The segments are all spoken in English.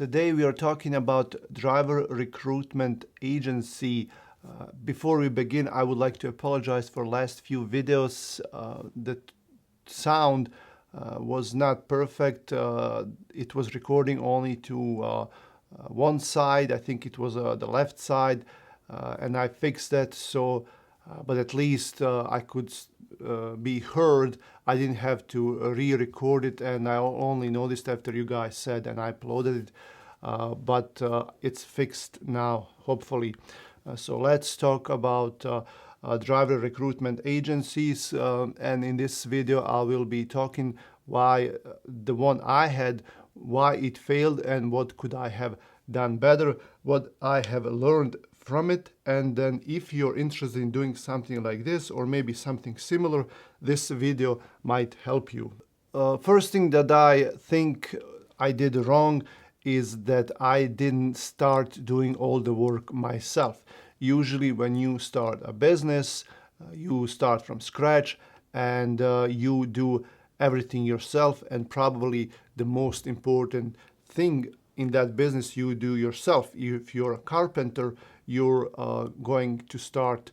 Today we are talking about driver recruitment agency. Before we begin, I would like to apologize for last few videos. The sound was not perfect. It was recording only to one side. I think it was the left side, and I fixed that. But at least I could be heard. I didn't have to re-record it, and I only noticed after you guys said, and I uploaded it. But it's fixed now, hopefully. So let's talk about driver recruitment agencies. And in this video, I will be talking why the one I had, why it failed, and what could I have done better, what I have learned from it. And then if you're interested in doing something like this or maybe something similar, this video might help you. First thing that I think I did wrong is that I didn't start doing all the work myself. Usually when you start a business, you start from scratch and you do everything yourself, and probably the most important thing in that business you do yourself. If you're a carpenter, you're going to start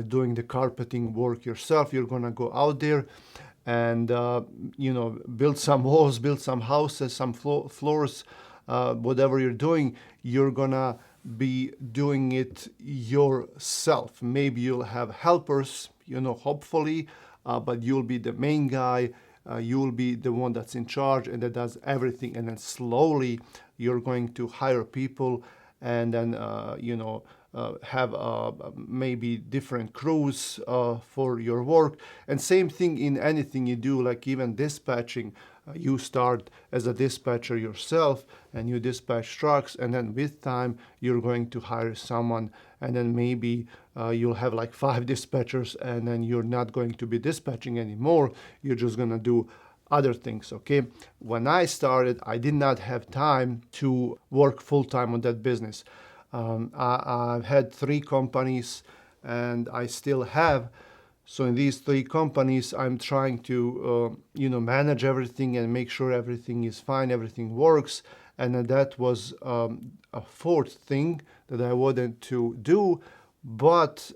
doing the carpeting work yourself. You're going to go out there and build some walls, build some houses, some floors, whatever you're doing, you're gonna be doing it yourself. Maybe you'll have helpers, hopefully, but you'll be the main guy. You'll be the one that's in charge and that does everything. And then slowly you're going to hire people and then, have maybe different crews for your work. And same thing in anything you do, like even dispatching. You start as a dispatcher yourself and you dispatch trucks, and then with time you're going to hire someone, and then maybe you'll have like 5 dispatchers, and then you're not going to be dispatching anymore. You're just going to do other things, okay? When I started, I did not have time to work full-time on that business. I've had 3 companies and I still have. So in these 3 companies, I'm trying to, manage everything and make sure everything is fine, everything works. And then that was a 4th thing that I wanted to do. But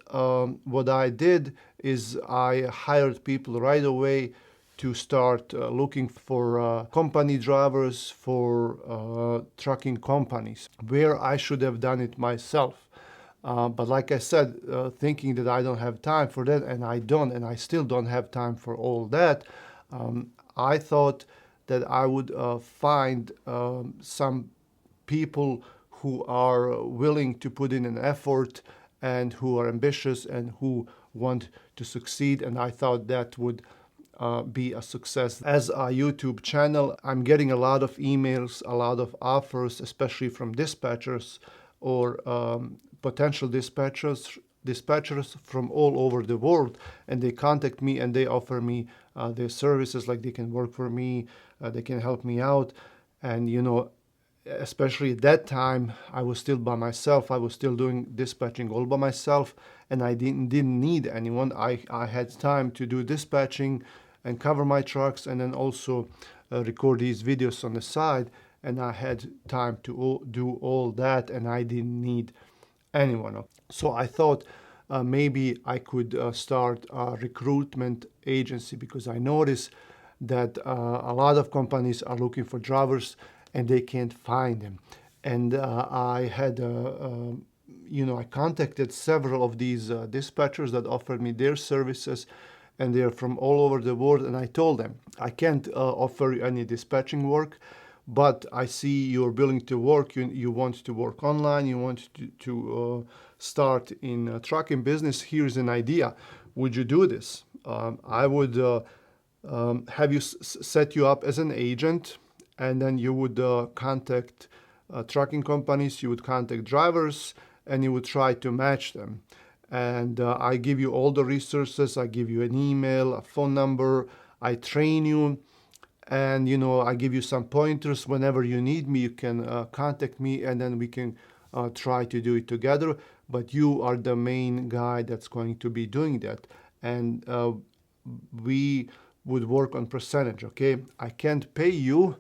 what I did is I hired people right away to start looking for company drivers for trucking companies, where I should have done it myself. But like I said, thinking that I don't have time for that, and I still don't have time for all that, I thought that I would find some people who are willing to put in an effort and who are ambitious and who want to succeed, and I thought that would be a success. As a YouTube channel, I'm getting a lot of emails, a lot of offers, especially from dispatchers or potential dispatchers from all over the world, and they contact me and they offer me their services, like they can work for me, they can help me out. And especially at that time, I was still by myself. I was still doing dispatching all by myself, and I didn't need anyone. I had time to do dispatching and cover my trucks, and then also record these videos on the side, and I had time to do all that, and I didn't need anyone. So I thought maybe I could start a recruitment agency, because I noticed that a lot of companies are looking for drivers and they can't find them. And I had I contacted several of these dispatchers that offered me their services, and they're from all over the world. And I told them, I can't offer you any dispatching work, but I see you're willing to work. You want to work online. You want to start in a trucking business. Here's an idea. Would you do this? I would have you set you up as an agent, and then you would contact trucking companies. You would contact drivers, and you would try to match them. And I give you all the resources. I give you an email, a phone number. I train you. And, I give you some pointers. Whenever you need me, you can contact me, and then we can try to do it together. But you are the main guy that's going to be doing that. And we would work on percentage, okay? I can't pay you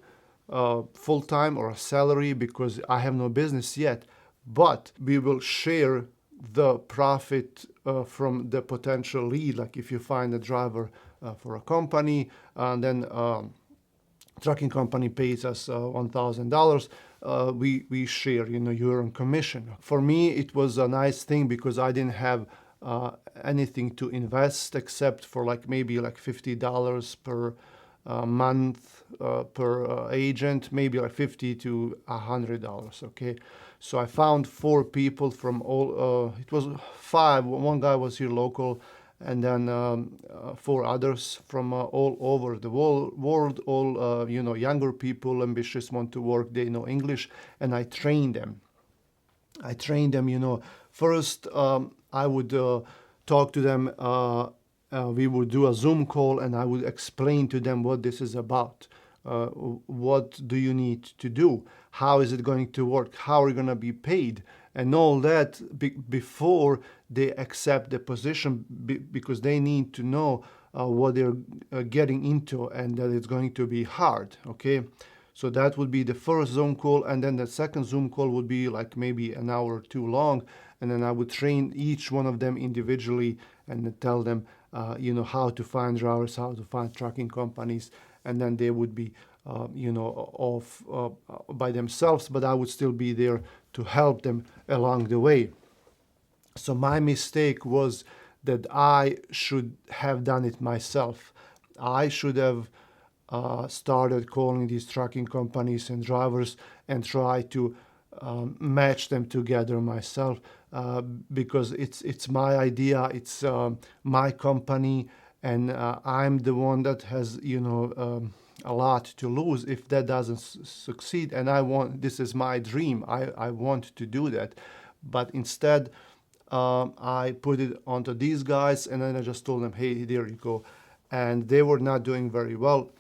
full-time or a salary because I have no business yet, but we will share the profit from the potential lead. Like if you find a driver for a company, and then trucking company pays us $1,000, we share, your own commission. For me, it was a nice thing because I didn't have anything to invest except for like maybe like $50 per month per agent, maybe like $50 to $100. Okay, so I found 4 people from all. It was 5. One guy was here local, and then 4 others from all over the world. All younger people, ambitious, want to work. They know English, and I trained them. First I would talk to them. We would do a Zoom call, and I would explain to them what this is about. What do you need to do? How is it going to work? How are you going to be paid? And all that before they accept the position, because they need to know what they're getting into, and that it's going to be hard. Okay. So that would be the first Zoom call, and then the second Zoom call would be like maybe an hour or two long, and then I would train each one of them individually and tell them, how to find drivers, how to find trucking companies, and then they would be, off by themselves, but I would still be there to help them along the way. So my mistake was that I should have done it myself. I should have started calling these trucking companies and drivers and try to match them together myself, because it's my idea, it's my company, and I'm the one that has a lot to lose if that doesn't succeed. And this is my dream. I want to do that, but instead I put it onto these guys, and then I just told them, hey, there you go. And they were not doing very well.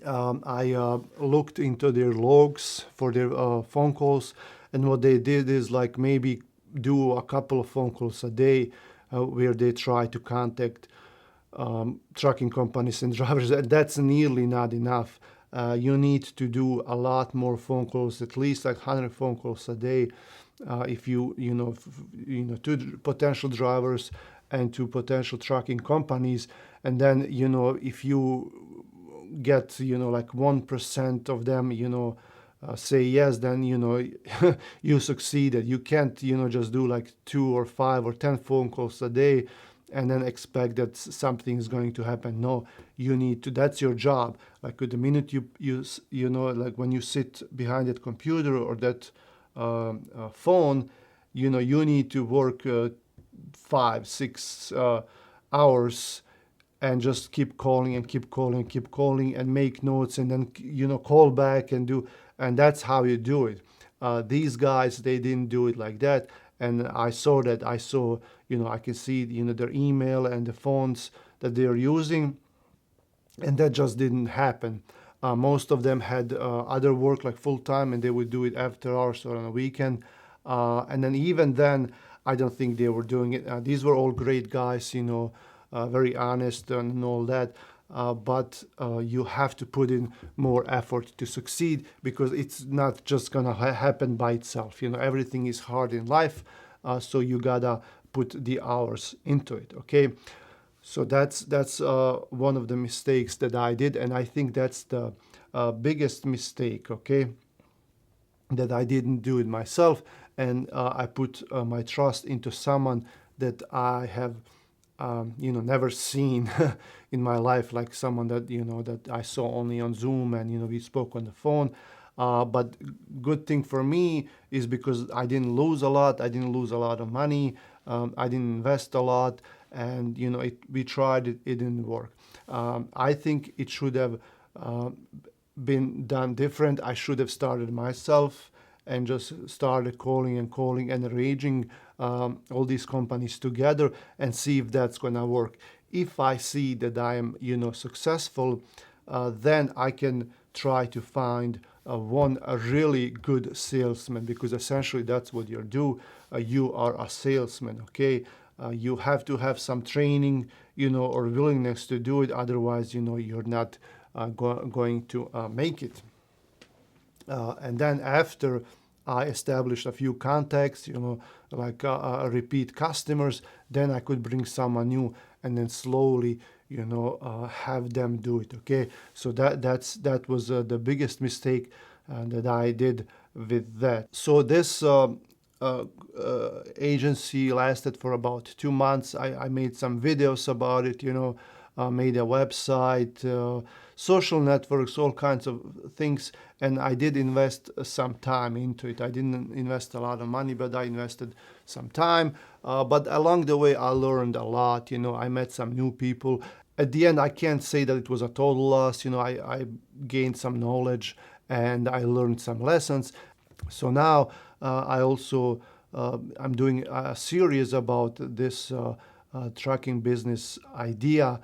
I looked into their logs for their phone calls, and what they did is like maybe do a couple of phone calls a day where they try to contact trucking companies and drivers. That's nearly not enough. You need to do a lot more phone calls, at least like 100 phone calls a day, if to potential drivers and to potential trucking companies. And then if you get like 1% of them say yes, then you succeeded. You can't just do like 2 or 5 or 10 phone calls a day and then expect that something is going to happen. No, you need to. That's your job. Like the minute like when you sit behind that computer or that phone, you need to work 5, 6 hours, and just keep calling and keep calling and keep calling and make notes, and then call back and do. And that's how you do it. These guys, they didn't do it like that, and I saw that. I can see their email and the phones that they're using, and that just didn't happen. Most of them had other work like full time, and they would do it after hours or on a weekend. And then even then, I don't think they were doing it. These were all great guys, very honest and all that. But you have to put in more effort to succeed, because it's not just gonna happen by itself. Everything is hard in life, so you gotta put the hours into it. Okay, so that's one of the mistakes that I did, and I think that's the biggest mistake. Okay, that I didn't do it myself, and I put my trust into someone that I have never seen in my life, like someone that that I saw only on Zoom, and we spoke on the phone. But good thing for me is because I didn't lose a lot. I didn't lose a lot of money. I didn't invest a lot, and we tried it. It didn't work. I think it should have been done different. I should have started myself and just started calling and arranging all these companies together and see if that's gonna work. If I see that I am successful, then I can try to find a really good salesman, because essentially that's what you do. You are a salesman. Okay, you have to have some training, or willingness to do it. Otherwise, you're not going to make it. And then after I established a few contacts, like repeat customers, then I could bring someone new and then slowly, have them do it. Okay, so that was the biggest mistake that I did with that. So this agency lasted for about 2 months. I made some videos about it, made a website, social networks, all kinds of things. And I did invest some time into it. I didn't invest a lot of money, but I invested some time. But along the way, I learned a lot. I met some new people. At the end, I can't say that it was a total loss. I gained some knowledge and I learned some lessons. So now I also I'm doing a series about this trucking business idea,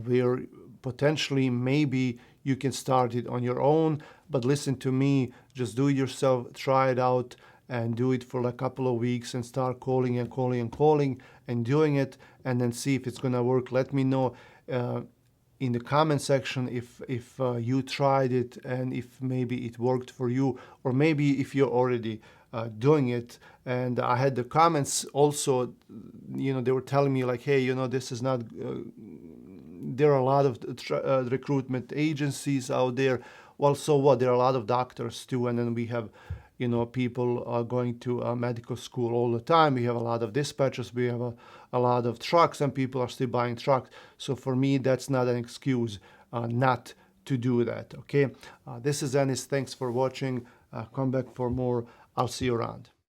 where potentially maybe you can start it on your own. But listen to me, just do it yourself, try it out, and do it for a couple of weeks and start calling and calling and calling and doing it, and then see if it's gonna work. Let me know in the comment section if you tried it and if maybe it worked for you, or maybe if you're already doing it. And I had the comments also, they were telling me like, hey, this is not there are a lot of recruitment agencies out there. Well, so what? There are a lot of doctors too, and then we have people going to medical school all the time. We have a lot of dispatchers, we have a lot of trucks, and people are still buying trucks. So for me, that's not an excuse not to do that. Okay, this is Ennis. Thanks for watching. Come back for more. I'll see you around.